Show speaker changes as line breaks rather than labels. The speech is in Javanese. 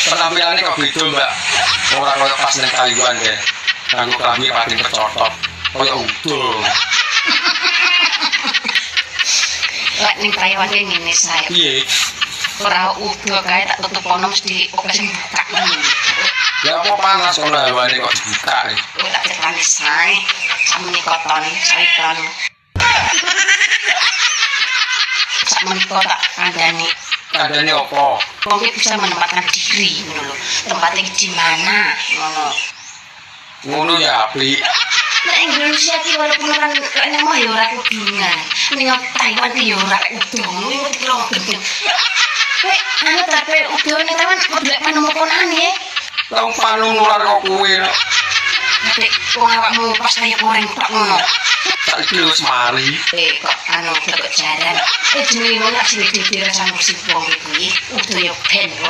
Penampilannya kok beda, Mbak. Ora koyo pas nang kayuan deh. Kanggo klambi pating kecotok. Koyo udul.
Lek ning Taiwan iki ngene saya.
Piye?
Ora udo kae tak tutup kono mesti operasi buka.
Ya apa panas kono hawane kok dibuka.
Tak cekani sae. Samene koton, saiton. Samene kok tak kandhani.
Kandhane apa?
Wong bisa menempatkan diri ngono lho. Tempatnya di mana ngono.
Ngono ya apik.
Nek Indonesia iki walaupun kan kene mah ya ora kudungan. Ning Taiwan iki ya ora udo. Ngono iki lho gendeng. Anu tapi udo ning Taiwan mblek panemukonane.
Wong panu nular kok kuwe.
Nek wong awakmu pas kaya goreng tok ngono.
Saiki wis mari.
Kok anu kok jaran. Jenenge ngono sing dhewe rasane sing wong iki. Udo ya ben.